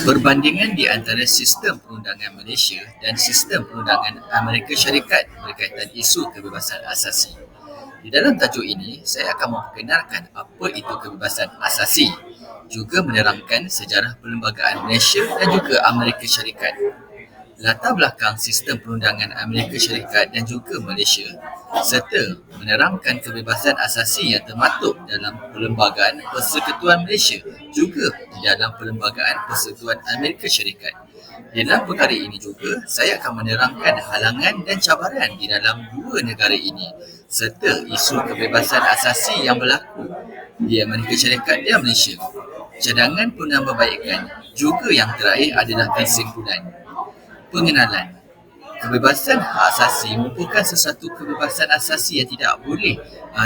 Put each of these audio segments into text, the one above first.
Perbandingan di antara sistem perundangan Malaysia dan sistem perundangan Amerika Syarikat berkaitan isu kebebasan asasi. Di dalam tajuk ini, saya akan memperkenalkan apa itu kebebasan asasi, juga menerangkan sejarah perlembagaan Malaysia dan juga Amerika Syarikat. Latar belakang sistem perundangan Amerika Syarikat dan juga Malaysia, serta menerangkan kebebasan asasi yang termaktub dalam Perlembagaan Persekutuan Malaysia juga di dalam Perlembagaan Persekutuan Amerika Syarikat. Dalam perkara ini juga, saya akan menerangkan halangan dan cabaran di dalam dua negara ini serta isu kebebasan asasi yang berlaku di Amerika Syarikat dan Malaysia. Cadangan penambahbaikan juga yang terakhir adalah kesimpulan. Pengenalan. Kebebasan hak asasi merupakan sesuatu kebebasan asasi yang tidak boleh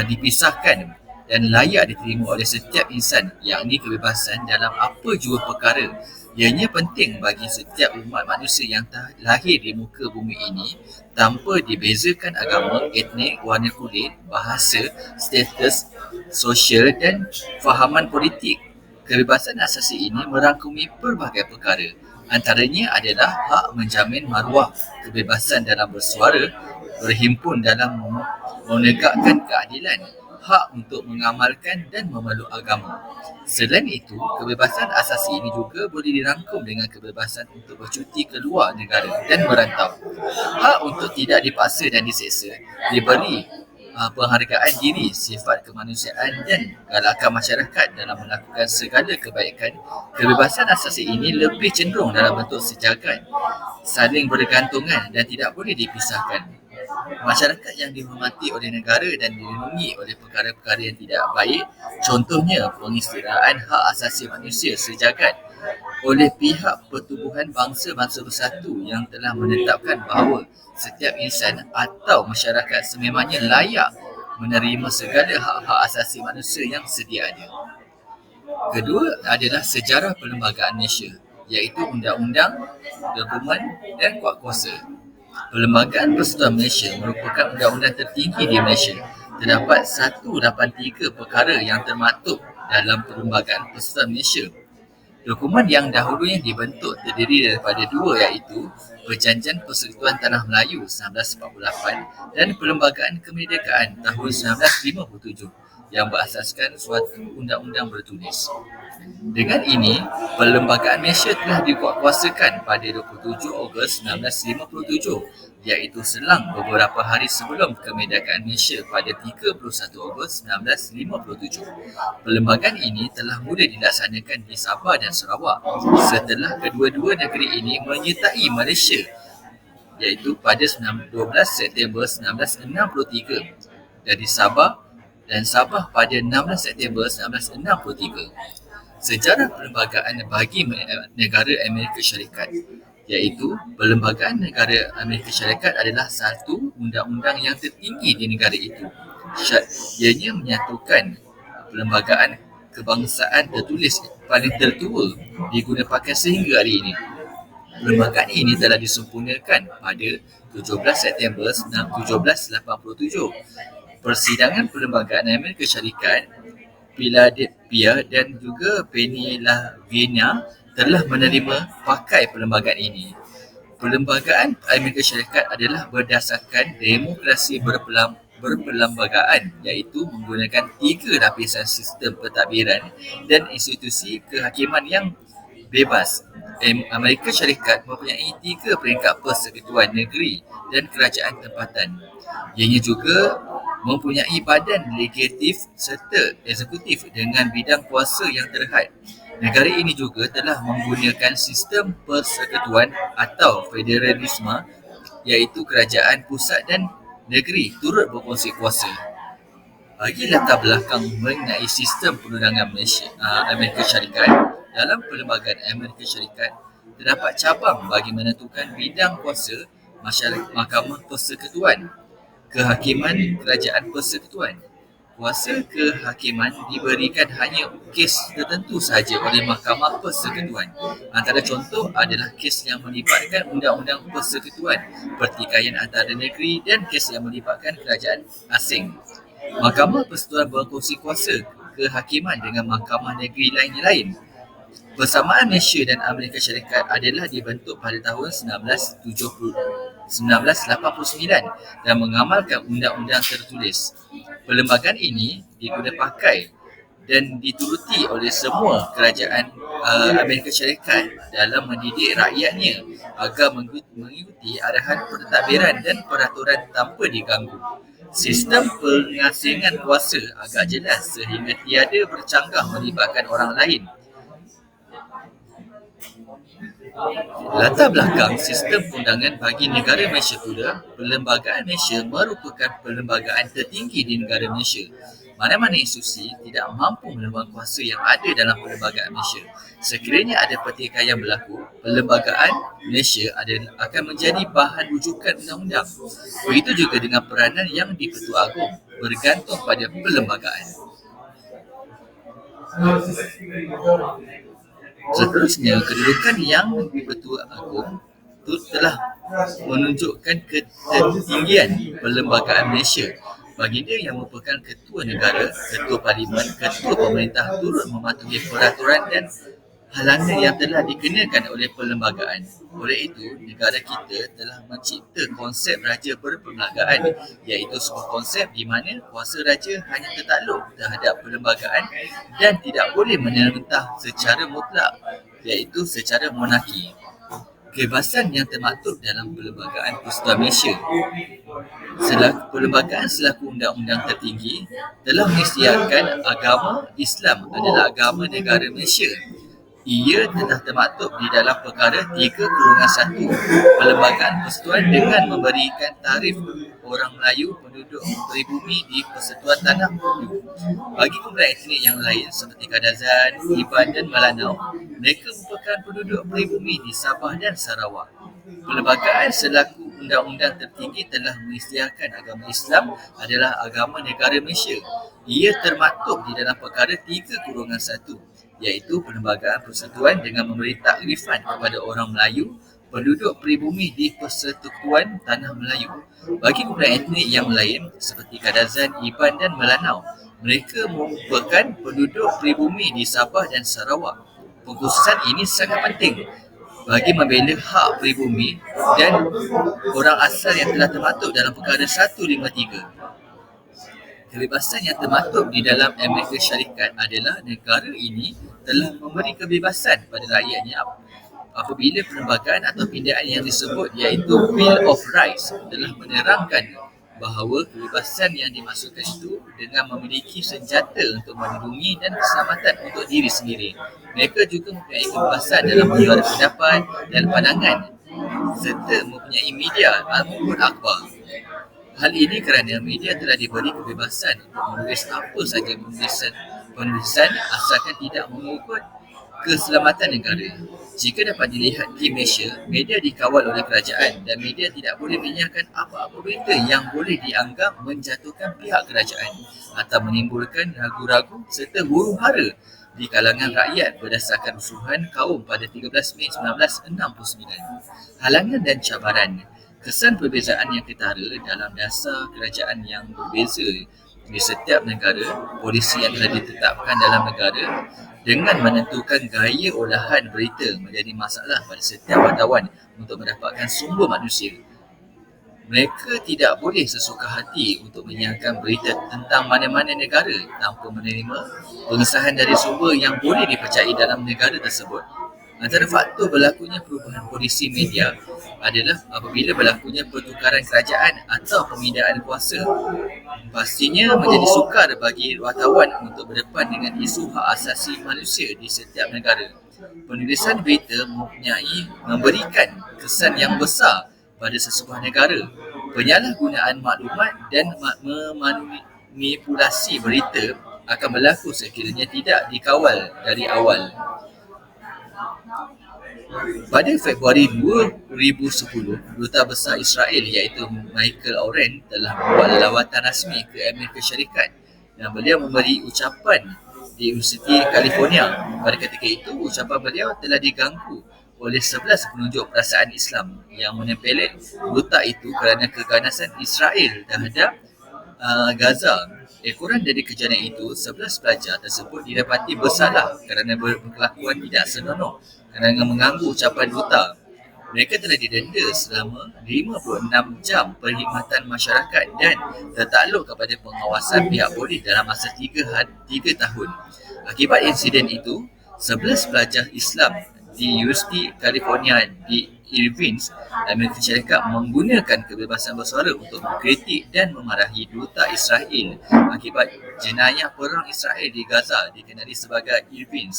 dipisahkan dan layak diterima oleh setiap insan, yakni kebebasan dalam apa jua perkara. Ianya penting bagi setiap umat manusia yang lahir di muka bumi ini tanpa dibezakan agama, etnik, warna kulit, bahasa, status sosial dan fahaman politik. Kebebasan asasi ini merangkumi pelbagai perkara. Antaranya adalah hak menjamin maruah, kebebasan dalam bersuara, berhimpun dalam menegakkan keadilan, hak untuk mengamalkan dan memeluk agama. Selain itu, kebebasan asasi ini juga boleh dirangkum dengan kebebasan untuk bercuti ke luar negara dan merantau. Hak untuk tidak dipaksa dan diseksa, diberi penghargaan diri, sifat kemanusiaan dan galakan masyarakat dalam melakukan segala kebaikan. Kebebasan asasi ini lebih cenderung dalam bentuk sejagat, saling bergantungan dan tidak boleh dipisahkan. Masyarakat yang dihormati oleh negara dan dilindungi oleh perkara-perkara yang tidak baik, contohnya pengistirahatan hak asasi manusia sejagat oleh pihak Pertubuhan Bangsa-Bangsa Bersatu yang telah menetapkan bahawa setiap insan atau masyarakat sememangnya layak menerima segala hak-hak asasi manusia yang sedia ada. Kedua adalah sejarah perlembagaan Malaysia, iaitu undang-undang, dokumen dan kuatkuasa. Perlembagaan Persekutuan Malaysia merupakan undang-undang tertinggi di Malaysia. Terdapat 183 perkara yang termaktub dalam Perlembagaan Persekutuan Malaysia. Dokumen yang dahulunya dibentuk terdiri daripada dua, iaitu Perjanjian Persekutuan Tanah Melayu 1948 dan Perlembagaan Kemerdekaan tahun 1957 yang berasaskan suatu undang-undang bertulis. Dengan ini, Perlembagaan Malaysia telah dikuatkuasakan pada 27 Ogos 1957, iaitu selang beberapa hari sebelum kemerdekaan Malaysia pada 31 Ogos 1957. Perlembagaan ini telah mula dilaksanakan di Sabah dan Sarawak setelah kedua-dua negeri ini menyertai Malaysia, iaitu pada 12 September 1963 dari Sabah dan Sabah pada 16 September 1963. Sejarah perlembagaan bagi negara Amerika Syarikat, iaitu Perlembagaan Negara Amerika Syarikat adalah satu undang-undang yang tertinggi di negara itu. Ianya menyatukan perlembagaan kebangsaan tertulis paling tertua diguna pakai sehingga hari ini. Perlembagaan ini telah disempurnakan pada 17 September 1787. Persidangan Perlembagaan Amerika Syarikat, Philadelphia dan juga Pennsylvania telah menerima pakai perlembagaan ini. Perlembagaan Amerika Syarikat adalah berdasarkan demokrasi berperlembagaan, iaitu menggunakan 3 lapisan sistem pentadbiran dan institusi kehakiman yang bebas. Amerika Syarikat mempunyai 3 peringkat persekutuan negeri dan kerajaan tempatan. Ianya juga mempunyai badan legislatif serta eksekutif dengan bidang kuasa yang terhad. Negara ini juga telah menggunakan sistem persekutuan atau federalisme, iaitu kerajaan pusat dan negeri turut berkongsi kuasa. Bagi latar belakang mengenai sistem perundangan Amerika Syarikat, dalam Perlembagaan Amerika Syarikat terdapat cabang bagi menentukan bidang kuasa Mahkamah Persekutuan, Kehakiman Kerajaan Persekutuan. Kuasa kehakiman diberikan hanya kes tertentu sahaja oleh Mahkamah Persekutuan. Antara contoh adalah kes yang melibatkan undang-undang persekutuan, pertikaian antara negeri dan kes yang melibatkan kerajaan asing. Mahkamah Persekutuan berkongsi kuasa kehakiman dengan mahkamah negeri lain-lain. Persamaan Malaysia dan Amerika Syarikat adalah dibentuk pada tahun 1989 dan mengamalkan undang-undang tertulis. Perlembagaan ini diguna pakai dan dituruti oleh semua kerajaan Amerika Syarikat dalam mendidik rakyatnya agar mengikuti arahan pentadbiran dan peraturan tanpa diganggu. Sistem pengasingan kuasa agak jelas sehingga tiada bercanggah melibatkan orang lain. Latar belakang sistem perundangan bagi negara Malaysia pula, Perlembagaan Malaysia merupakan perlembagaan tertinggi di negara Malaysia. Mana-mana institusi tidak mampu melawan kuasa yang ada dalam Perlembagaan Malaysia. Sekiranya ada pertikaian berlaku, Perlembagaan Malaysia akan menjadi bahan rujukan undang-undang. Begitu juga dengan peranan yang di Pertua Agong, bergantung pada perlembagaan. Seterusnya, kedudukan yang di-Pertua Agong itu telah menunjukkan ketertinggian Perlembagaan Malaysia. Baginda yang merupakan ketua negara, ketua parlimen, ketua pemerintah turut mematuhi peraturan dan halangan yang telah dikenakan oleh perlembagaan. Oleh itu, negara kita telah mencipta konsep raja berperlembagaan, iaitu sebuah konsep di mana kuasa raja hanya tertakluk terhadap perlembagaan dan tidak boleh memerintah secara mutlak, iaitu secara monarki. Kebebasan yang termaktub dalam Perlembagaan Persekutuan Malaysia. Perlembagaan selaku undang-undang tertinggi telah mengisytiharkan agama Islam adalah agama negara Malaysia. Ia telah termaktub di dalam perkara 3/1 Perlembagaan Persekutuan dengan memberikan tarif orang Melayu penduduk pribumi di Persekutuan Tanah Melayu. Bagi kumpulan etnik yang lain seperti Kadazan, Iban dan Melanau, mereka merupakan penduduk pribumi di Sabah dan Sarawak. Perlembagaan selaku undang-undang tertinggi telah mengisytiharkan agama Islam adalah agama negara Malaysia. Ia termaktub di dalam perkara 3/1, iaitu Perlembagaan Persekutuan dengan memberi takrifan kepada orang Melayu, penduduk pribumi di Persekutuan Tanah Melayu. Bagi kumpulan etnik yang lain seperti Kadazan, Iban dan Melanau, mereka merupakan penduduk pribumi di Sabah dan Sarawak. Pengkhususan ini sangat penting bagi membela hak pribumi dan orang asal yang telah termaktub dalam perkara 153. Kebebasan yang termaktub di dalam Amerika Syarikat adalah negara ini telah memberi kebebasan pada rakyatnya apabila perlembagaan atau pindaan yang disebut iaitu Bill of Rights telah menerangkan bahawa kebebasan yang dimaksudkan itu dengan memiliki senjata untuk melindungi dan keselamatan untuk diri sendiri. Mereka juga mempunyai kebebasan dalam menyuarakan pendapat dan pandangan serta mempunyai media maupun akhbar. Hal ini kerana media telah diberi kebebasan untuk menulis apa sahaja penulisan asalkan tidak mengikut keselamatan negara. Jika dapat dilihat di Malaysia, media dikawal oleh kerajaan dan media tidak boleh menyiarkan apa-apa berita yang boleh dianggap menjatuhkan pihak kerajaan atau menimbulkan ragu-ragu serta huru-hara di kalangan rakyat berdasarkan rusuhan kaum pada 13 Mei 1969. Halangan dan cabaran. Kesan perbezaan yang ketara dalam dasar kerajaan yang berbeza di setiap negara, polisi yang telah ditetapkan dalam negara dengan menentukan gaya olahan berita menjadi masalah pada setiap wartawan untuk mendapatkan sumber manusia. Mereka tidak boleh sesuka hati untuk menyiarkan berita tentang mana-mana negara tanpa menerima pengesahan dari sumber yang boleh dipercayai dalam negara tersebut. Antara faktor berlakunya perubahan posisi media adalah apabila berlakunya pertukaran kerajaan atau pemindaan kuasa. Pastinya menjadi sukar bagi wartawan untuk berdepan dengan isu hak asasi manusia di setiap negara. Penulisan berita memberikan kesan yang besar pada sesebuah negara. Penyalahgunaan maklumat dan memanipulasi berita akan berlaku sekiranya tidak dikawal dari awal. Pada Februari 2010, Duta Besar Israel iaitu Michael Oren telah membuat lawatan rasmi ke Amerika Syarikat dan beliau memberi ucapan di Universiti California. Pada ketika itu, ucapan beliau telah diganggu oleh 11 penunjuk perasaan Islam yang menempeleng duta itu kerana keganasan Israel terhadap Gaza. Ekoran dari kejadian itu, 11 pelajar tersebut didapati bersalah kerana berkelakuan tidak senonoh kerana mengganggu ucapan duta. Mereka telah didenda selama 56 jam perkhidmatan masyarakat dan tertakluk kepada pengawasan pihak polis dalam masa 3 tahun. Akibat insiden itu, 11 pelajar Islam di Universiti California di Irvine, Amerika Syarikat menggunakan kebebasan bersuara untuk mengkritik dan memarahi duta Israel akibat jenayah perang Israel di Gaza dikenali sebagai Irvine.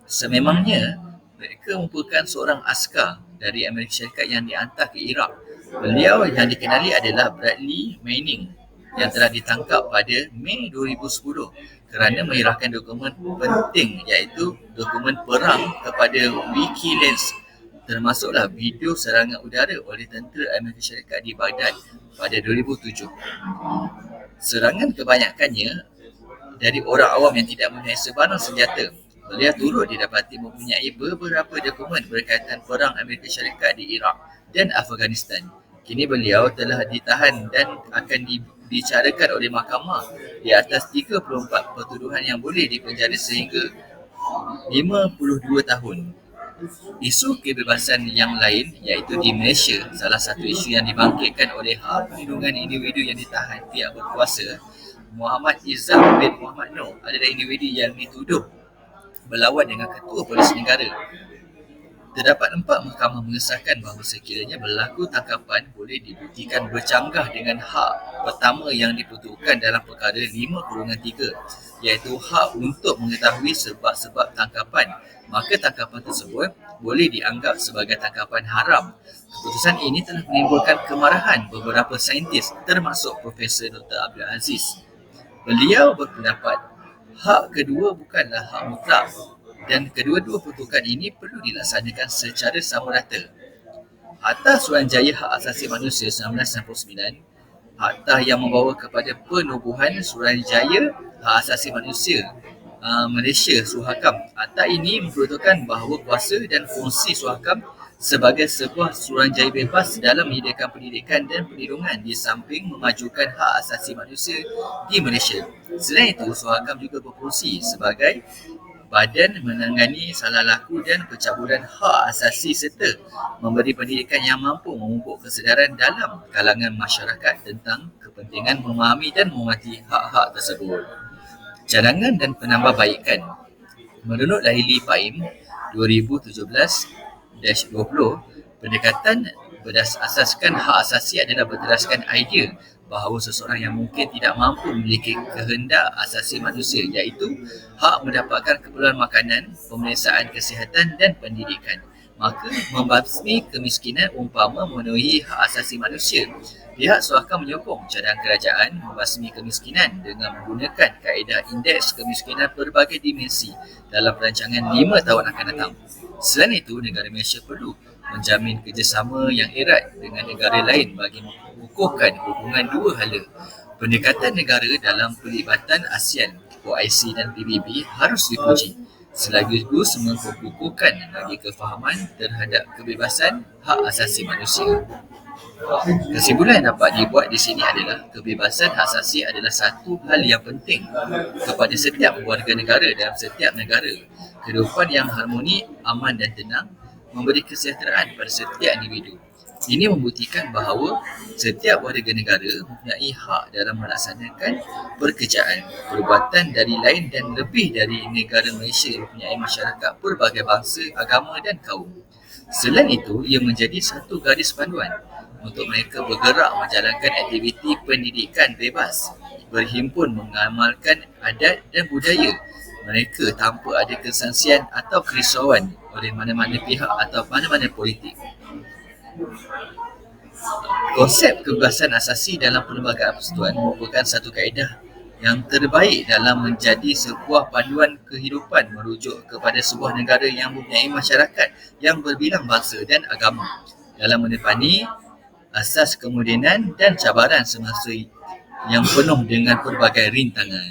Sememangnya, mereka merupakan seorang askar dari Amerika Syarikat yang dihantar ke Iraq. Beliau yang dikenali adalah Bradley Manning yang telah ditangkap pada Mei 2010 kerana menyerahkan dokumen penting iaitu dokumen perang kepada WikiLeaks, termasuklah video serangan udara oleh tentera Amerika Syarikat di Baghdad pada 2007. Serangan kebanyakannya dari orang awam yang tidak mempunyai sebarang senjata. Beliau turut didapati mempunyai beberapa dokumen berkaitan perang Amerika Syarikat di Iraq dan Afghanistan. Kini beliau telah ditahan dan akan dibicarakan oleh mahkamah di atas 34 pertuduhan yang boleh dipenjara sehingga 52 tahun. Isu kebebasan yang lain iaitu di Malaysia, salah satu isu yang dibangkitkan oleh hak perlindungan individu yang ditahan pihak berkuasa, Muhammad Izzat bin Muhammad Noor adalah individu yang dituduh berlawan dengan ketua polis negara. Terdapat 4 mahkamah mengesahkan bahawa sekiranya berlaku tangkapan boleh dibuktikan bercanggah dengan hak pertama yang diperuntukkan dalam perkara 5/3, iaitu hak untuk mengetahui sebab-sebab tangkapan, maka tangkapan tersebut boleh dianggap sebagai tangkapan haram. Keputusan ini telah menimbulkan kemarahan beberapa saintis termasuk Profesor Dr. Abdul Aziz. Beliau berpendapat hak kedua bukanlah hak mutlak dan kedua-dua peruntukan ini perlu dilaksanakan secara sama rata. Akta Suruhanjaya Hak Asasi Manusia 1999, akta yang membawa kepada penubuhan Suruhanjaya Hak Asasi Manusia Malaysia Suhakam. Akta ini memperuntukkan bahawa kuasa dan fungsi Suhakam sebagai sebuah suruhanjaya bebas dalam menyediakan pendidikan dan perlindungan di samping memajukan hak asasi manusia di Malaysia. Selain itu, Suhakam juga berfungsi sebagai badan menangani salah laku dan pencabulan hak asasi serta memberi pendidikan yang mampu memupuk kesedaran dalam kalangan masyarakat tentang kepentingan memahami dan menghormati hak-hak tersebut. Cadangan dan penambahbaikan. Menurut Laili Paim 2017-20, pendekatan berdasarkan hak asasi adalah berdasarkan idea bahawa seseorang yang mungkin tidak mampu memiliki kehendak asasi manusia iaitu hak mendapatkan keperluan makanan, pemeriksaan kesihatan dan pendidikan, maka membasmi kemiskinan umpama memenuhi hak asasi manusia. Pihak Suhakam menyokong cadangan kerajaan membasmi kemiskinan dengan menggunakan kaedah indeks kemiskinan berbagai dimensi dalam perancangan 5 tahun akan datang. Selain itu, negara Malaysia perlu menjamin kerjasama yang erat dengan negara lain bagi mengukuhkan hubungan dua hala. Pendekatan negara dalam pelibatan ASEAN, OIC dan PBB harus dipuji, sekaligus mengukuhkan lagi kefahaman terhadap kebebasan hak asasi manusia. Kesimpulan yang dapat dibuat di sini adalah kebebasan hak asasi adalah satu hal yang penting kepada setiap warga negara dalam setiap negara. Kehidupan yang harmoni, aman dan tenang memberi kesejahteraan pada setiap individu. Ini membuktikan bahawa setiap warga negara mempunyai hak dalam melaksanakan pekerjaan, perubatan dari lain dan lebih dari negara Malaysia yang mempunyai masyarakat berbagai bangsa, agama dan kaum. Selain itu, ia menjadi satu garis panduan untuk mereka bergerak menjalankan aktiviti pendidikan bebas, berhimpun mengamalkan adat dan budaya mereka tanpa ada kesangsian atau kerisauan oleh mana-mana pihak atau mana-mana politik. Konsep kebebasan asasi dalam Perlembagaan Persekutuan merupakan satu kaedah yang terbaik dalam menjadi sebuah panduan kehidupan merujuk kepada sebuah negara yang mempunyai masyarakat yang berbilang bangsa dan agama dalam menepani asas kemodenan dan cabaran semasa yang penuh dengan pelbagai rintangan.